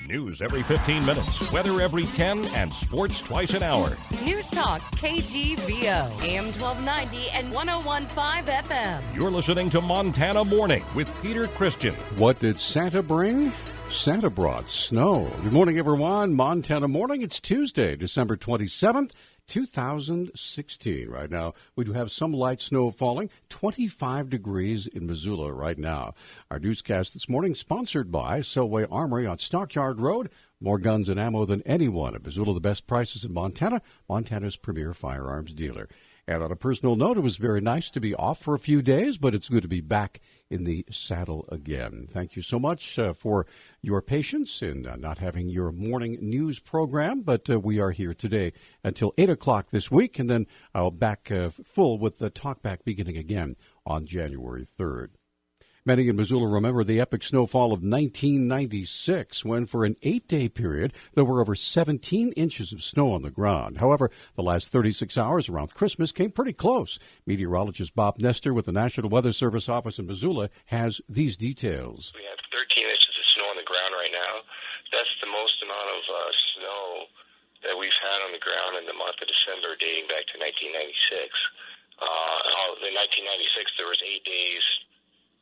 News every 15 minutes, weather every 10, and sports twice an hour. Newstalk, KGVO, AM 1290 and 101.5 FM. You're listening to Montana Morning with Peter Christian. What did Santa bring? Santa brought snow. Good morning, everyone. Montana Morning. It's Tuesday, December 27th. 2016. Right now, we do have some light snow falling, 25 degrees in Missoula right now. Our newscast this morning sponsored by Selway Armory on Stockyard Road. More guns and ammo than anyone. At Missoula, the best prices in Montana, Montana's premier firearms dealer. And on a personal note, it was very nice to be off for a few days, but it's good to be back in the saddle again. Thank you so much for your patience in not having your morning news program, but we are here today until 8 o'clock this week, and then I'll back full with the talkback beginning again on January 3rd. Many in Missoula remember the epic snowfall of 1996, when for an 8-day period there were over 17 inches of snow on the ground. However, the last 36 hours around Christmas came pretty close. Meteorologist Bob Nestor with the National Weather Service office in Missoula has these details. We have 13 inches of snow on the ground right now. That's the most amount of snow that we've had on the ground in the month of December, dating back to 1996. In 1996, there was 8 days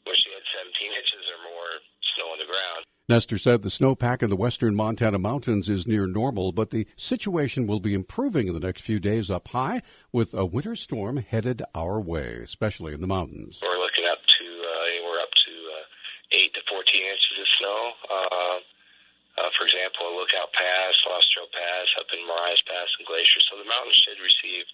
where she had 17 inches or more snow on the ground. Nestor said the snowpack in the western Montana mountains is near normal, but the situation will be improving in the next few days up high with a winter storm headed our way, especially in the mountains. We're looking up to anywhere up to 8 to 14 inches of snow. For example, Lookout Pass, Lost Trail Pass, up in Marias Pass and Glacier. So the mountains should receive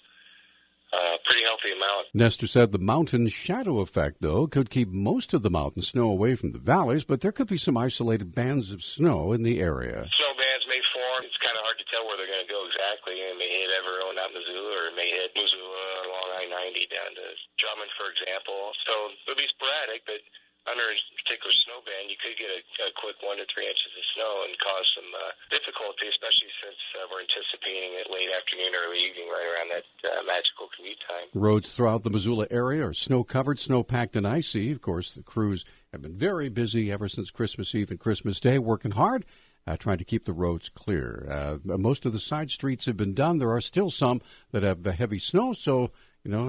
pretty healthy amount. Nestor said the mountain shadow effect, though, could keep most of the mountain snow away from the valleys, but there could be some isolated bands of snow in the area. Snow bands may form. It's kind of hard to tell where they're going to go exactly. It may hit Everett, not Missoula, or it may hit Missoula along I-90 down to Drummond, for example. So it'll be sporadic, but under a particular snow band, you could get a quick 1 to 3 inches of snow and cause some difficulty, especially since we're anticipating it late afternoon or early evening, right around that magical commute time. Roads throughout the Missoula area are snow-covered, snow-packed, and icy. Of course, the crews have been very busy ever since Christmas Eve and Christmas Day, working hard, trying to keep the roads clear. Most of the side streets have been done. There are still some that have heavy snow, so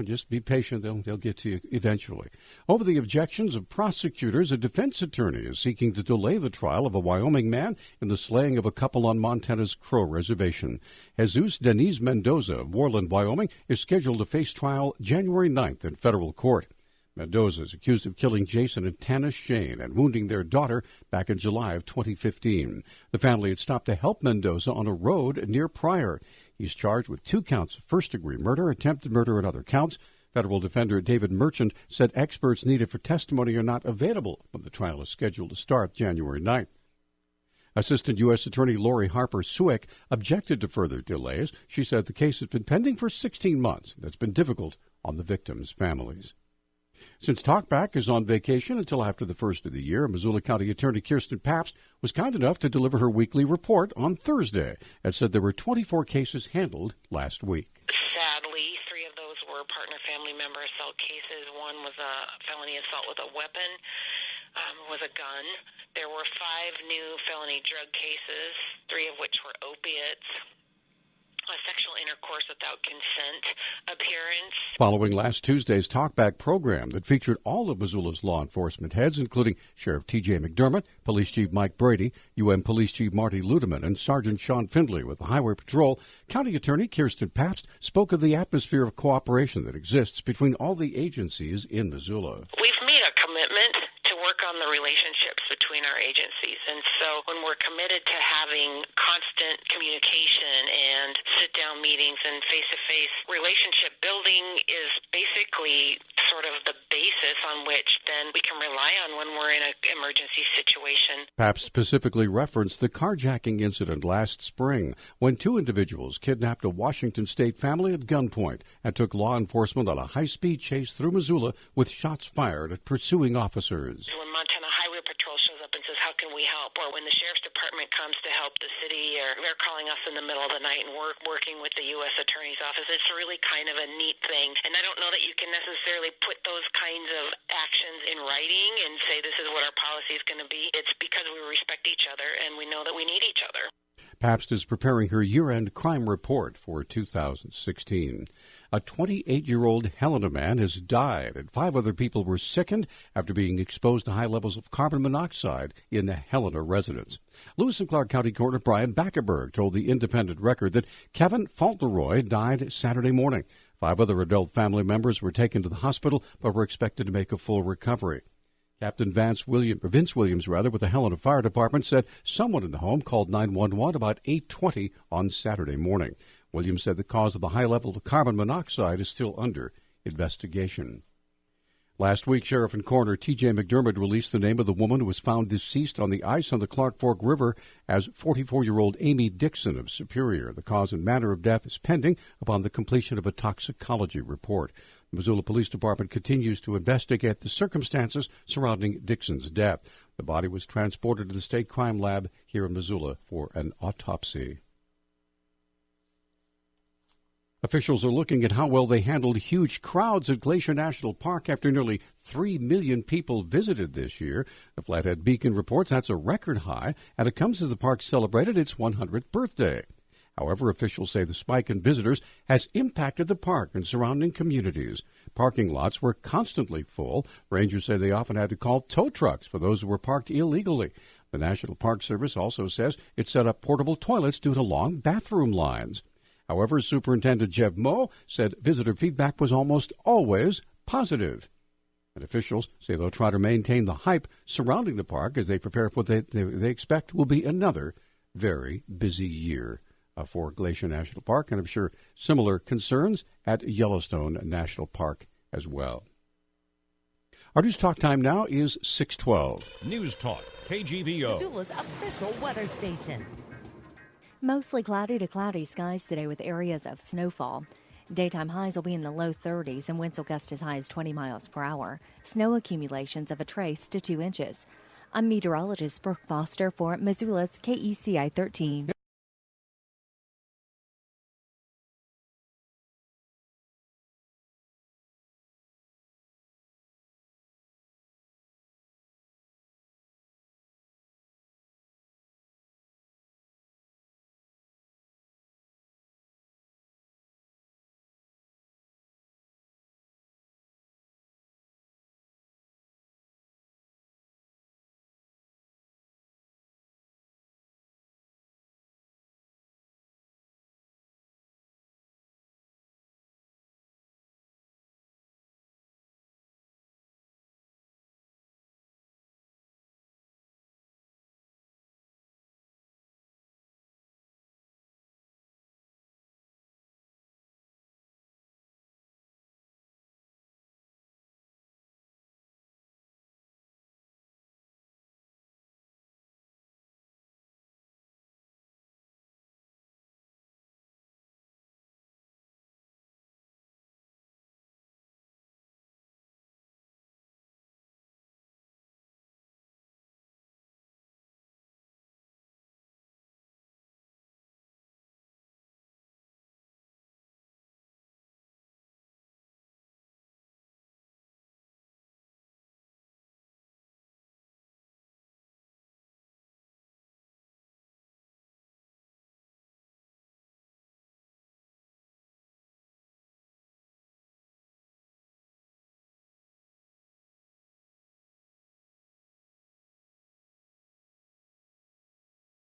just be patient. They'll get to you eventually. Over the objections of prosecutors, a defense attorney is seeking to delay the trial of a Wyoming man in the slaying of a couple on Montana's Crow Reservation. Jesus Denise Mendoza of Warland, Wyoming, is scheduled to face trial January 9th in federal court. Mendoza is accused of killing Jason and Tannis Shane and wounding their daughter back in July of 2015. The family had stopped to help Mendoza on a road near Pryor. He's charged with 2 counts of first-degree murder, attempted murder, and other counts. Federal defender David Merchant said experts needed for testimony are not available when the trial is scheduled to start January 9th. Assistant U.S. Attorney Lori Harper Suick objected to further delays. She said the case has been pending for 16 months. That's been difficult on the victims' families. Since Talkback is on vacation until after the first of the year, Missoula County Attorney Kirsten Pabst was kind enough to deliver her weekly report on Thursday and said there were 24 cases handled last week. Sadly, 3 of those were partner-family member assault cases. One was a felony assault with a weapon, was a gun. There were 5 new felony drug cases, 3 of which were opiates. A sexual intercourse without consent appearance. Following last Tuesday's Talkback program that featured all of Missoula's law enforcement heads, including Sheriff T.J. McDermott, Police Chief Mike Brady, UM Police Chief Marty Ludeman, and Sergeant Sean Findley with the Highway Patrol, County Attorney Kirsten Pabst spoke of the atmosphere of cooperation that exists between all the agencies in Missoula. We've made a commitment to work on the relationships between our agencies. And so when we're committed to having constant communication and sit-down meetings and face-to-face relationship building is basically sort of the basis on which then we can rely on when we're in an emergency situation. Pabst specifically referenced the carjacking incident last spring when 2 individuals kidnapped a Washington State family at gunpoint and took law enforcement on a high-speed chase through Missoula with shots fired at pursuing officers. When Montana Highway Patrol shows up and says, how can we help? or when the Sheriff's Department comes to help the city, or they're calling us in the middle of the night and we're working with the U.S. Attorney's Office. It's really kind of a neat thing. And I don't know that you can necessarily put those kinds of actions in writing and say this is what our policy is going to be. It's because we respect each other and we know that we need each other. Pabst is preparing her year-end crime report for 2016. A 28-year-old Helena man has died, and 5 other people were sickened after being exposed to high levels of carbon monoxide in a Helena residence. Lewis and Clark County Coroner Brian Backerberg told the Independent Record that Kevin Fauntleroy died Saturday morning. 5 other adult family members were taken to the hospital but were expected to make a full recovery. Captain Vince Williams, with the Helena Fire Department, said someone in the home called 911 about 8:20 on Saturday morning. Williams said the cause of the high level of carbon monoxide is still under investigation. Last week, Sheriff and Coroner T.J. McDermott released the name of the woman who was found deceased on the ice on the Clark Fork River as 44-year-old Amy Dixon of Superior. The cause and manner of death is pending upon the completion of a toxicology report. The Missoula Police Department continues to investigate the circumstances surrounding Dixon's death. The body was transported to the State Crime Lab here in Missoula for an autopsy. Officials are looking at how well they handled huge crowds at Glacier National Park after nearly 3 million people visited this year. The Flathead Beacon reports that's a record high, and it comes as the park celebrated its 100th birthday. However, officials say the spike in visitors has impacted the park and surrounding communities. Parking lots were constantly full. Rangers say they often had to call tow trucks for those who were parked illegally. The National Park Service also says it set up portable toilets due to long bathroom lines. However, Superintendent Jeb Moe said visitor feedback was almost always positive. And officials say they'll try to maintain the hype surrounding the park as they prepare for what they expect will be another very busy year for Glacier National Park, and I'm sure similar concerns at Yellowstone National Park as well. Our news talk time now is 6:12. News Talk, KGVO. Missoula's official weather station. Mostly cloudy to cloudy skies today with areas of snowfall. Daytime highs will be in the low 30s and winds will gust as high as 20 miles per hour. Snow accumulations of a trace to 2 inches. I'm meteorologist Brooke Foster for Missoula's KECI 13.